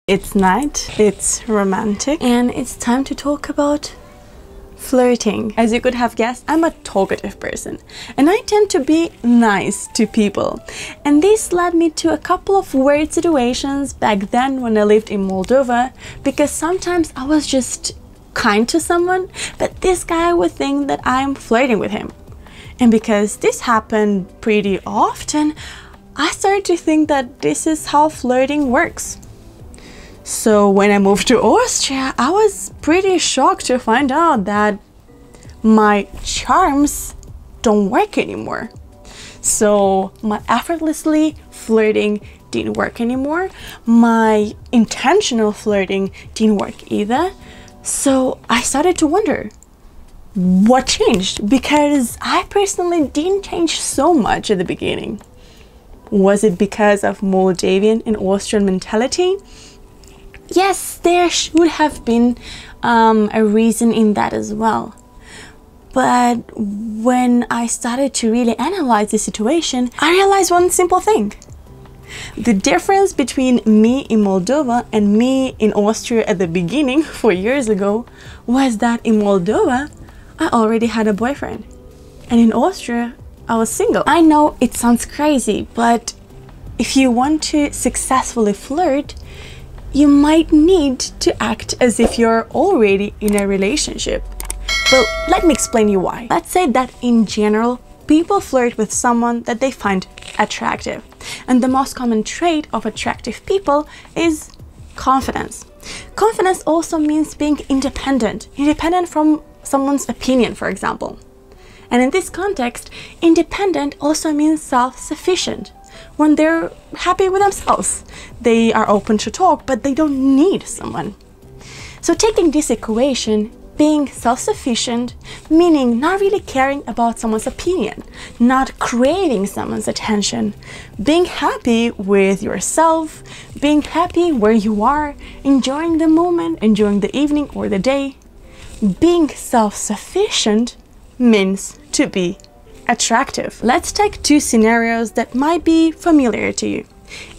It's night, it's romantic, and it's time to talk about flirting. As you could have guessed, I'm a talkative person and I tend to be nice to people. And this led me to a couple of weird situations back then when I lived in Moldova, because sometimes I was just kind to someone, but this guy would think that I'm flirting with him. And because this happened pretty often, I started to think that this is how flirting works. So when I moved to Austria, I was pretty shocked to find out that my charms don't work anymore. So my effortlessly flirting didn't work anymore. My intentional flirting didn't work either. So I started to wonder, what changed? Because I personally didn't change so much at the beginning. Was it because of Moldavian and Austrian mentality? Yes, there should have been a reason in that as well. But when I started to really analyze the situation, I realized one simple thing. The difference between me in Moldova and me in Austria at the beginning, 4 years ago, was that in Moldova, I already had a boyfriend. And in Austria, I was single. I know it sounds crazy, but if you want to successfully flirt, you might need to act as if you're already in a relationship. Well, let me explain you why. Let's say that in general, people flirt with someone that they find attractive. And the most common trait of attractive people is confidence. Confidence also means being independent from someone's opinion, for example. And in this context, independent also means self-sufficient. When they're happy with themselves, they are open to talk, but they don't need someone. So taking this equation, being self-sufficient, meaning not really caring about someone's opinion, not craving someone's attention, being happy with yourself, being happy where you are, enjoying the moment, enjoying the evening or the day. Being self-sufficient means to be attractive. Let's take two scenarios that might be familiar to you.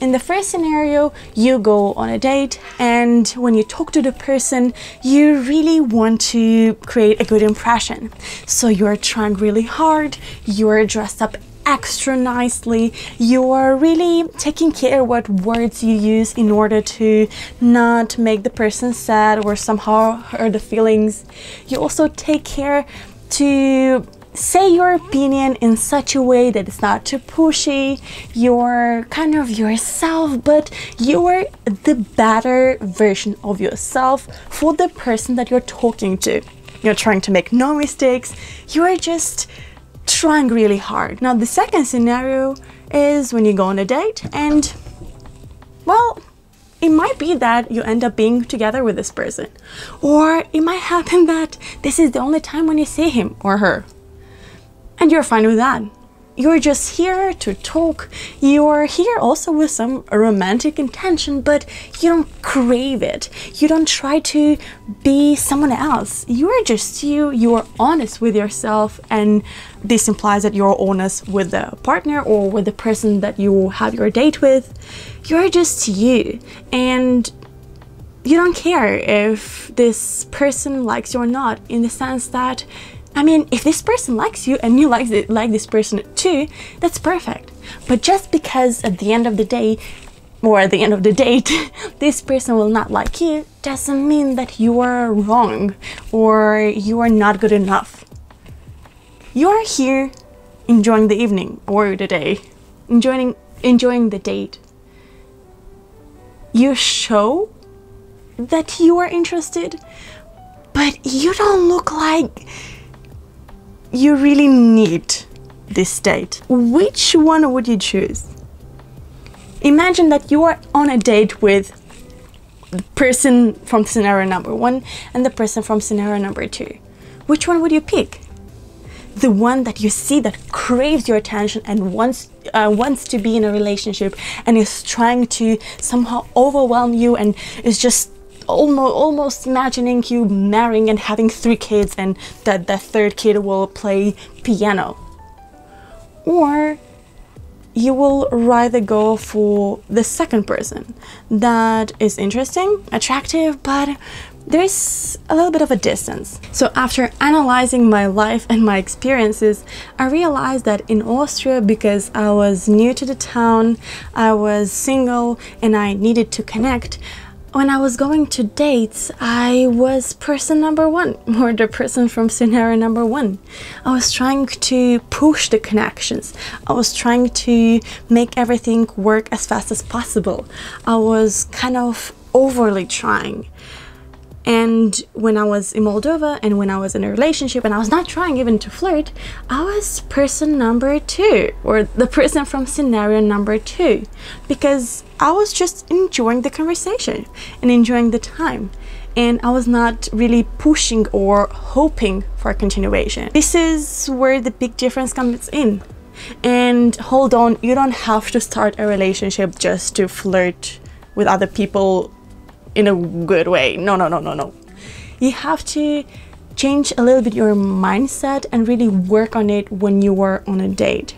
In the first scenario, you go on a date, and when you talk to the person, you really want to create a good impression. So you're trying really hard, you're dressed up extra nicely, you're really taking care what words you use in order to not make the person sad or somehow hurt the feelings. You also take care to say your opinion in such a way that it's not too pushy. You're kind of yourself, but you're the better version of yourself for the person that you're talking to. You're trying to make no mistakes. You're just trying really hard. Now, the second scenario is when you go on a date and, well, it might be that you end up being together with this person. Or it might happen that this is the only time when you see him or her. And you're fine with that. You're just here to talk. You're here also with some romantic intention, but you don't crave it. You don't try to be someone else. You're just you. You're honest with yourself, and this implies that you're honest with the partner or with the person that you have your date with. You're just you, and you don't care if this person likes you or not, in the sense that, I mean, if this person likes you and you like this person too, that's perfect. But just because at the end of the day, or at the end of the date, this person will not like you, doesn't mean that you are wrong or you are not good enough. You are here enjoying the evening or the day, enjoying the date. You show that you are interested, but you don't look like you really need this date. Which one would you choose? Imagine that you are on a date with the person from scenario number 1 and the person from scenario number 2. Which one would you pick? The one that you see that craves your attention and wants to be in a relationship and is trying to somehow overwhelm you and is just almost imagining you marrying and having 3 kids, and that the 3rd kid will play piano. Or you will rather go for the second person that is interesting, attractive, but there's a little bit of a distance. So after analyzing my life and my experiences, I realized that in Austria, because I was new to the town, I was single and I needed to connect, when I was going to dates, I was person number one, or the person from scenario number one. I was trying to push the connections. I was trying to make everything work as fast as possible. I was kind of overly trying. And when I was in Moldova and when I was in a relationship and I was not trying even to flirt, I was person number two, or the person from scenario number two, because I was just enjoying the conversation and enjoying the time. And I was not really pushing or hoping for a continuation. This is where the big difference comes in. And hold on, you don't have to start a relationship just to flirt with other people in a good way. No. You have to change a little bit your mindset and really work on it when you are on a date.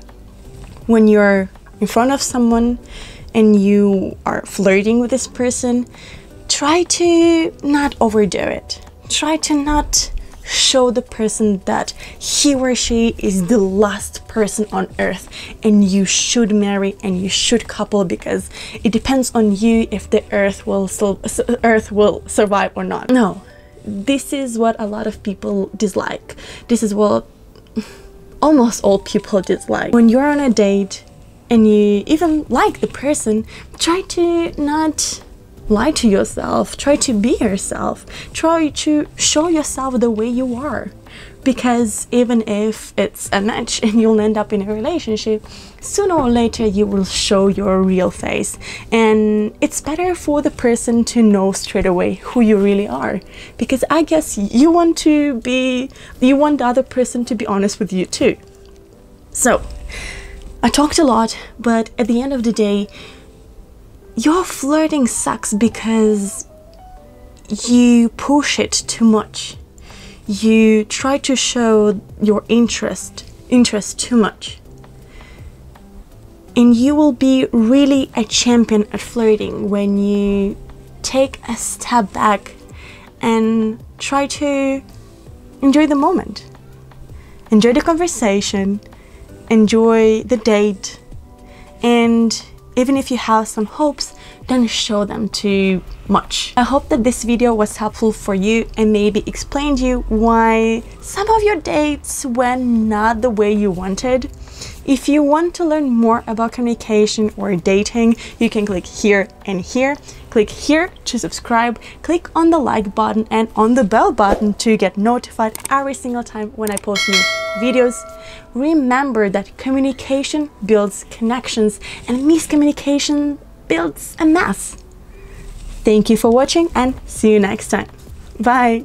When you're in front of someone and you are flirting with this person, try to not overdo it. Try to not show the person that he or she is the last person on earth and you should marry and you should couple, because it depends on you if the earth will survive or not. No, this is what a lot of people dislike. This is what almost all people dislike. When you're on a date and you even like the person, try to not lie to yourself. Try to be yourself. Try to show yourself the way you are, because even if it's a match and you'll end up in a relationship, sooner or later you will show your real face, and it's better for the person to know straight away who you really are, because I guess you want the other person to be honest with you too. So I talked a lot, but at the end of the day, your flirting sucks because you push it too much. You try to show your interest too much. And you will be really a champion at flirting when you take a step back and try to enjoy the moment. Enjoy the conversation, enjoy the date, and even if you have some hopes, don't show them too much. I hope that this video was helpful for you and maybe explained you why some of your dates went not the way you wanted. If you want to learn more about communication or dating, you can click here and here. Click here to subscribe, click on the like button and on the bell button to get notified every single time when I post new videos. Remember that communication builds connections and miscommunication builds a mess. Thank you for watching and see you next time. Bye!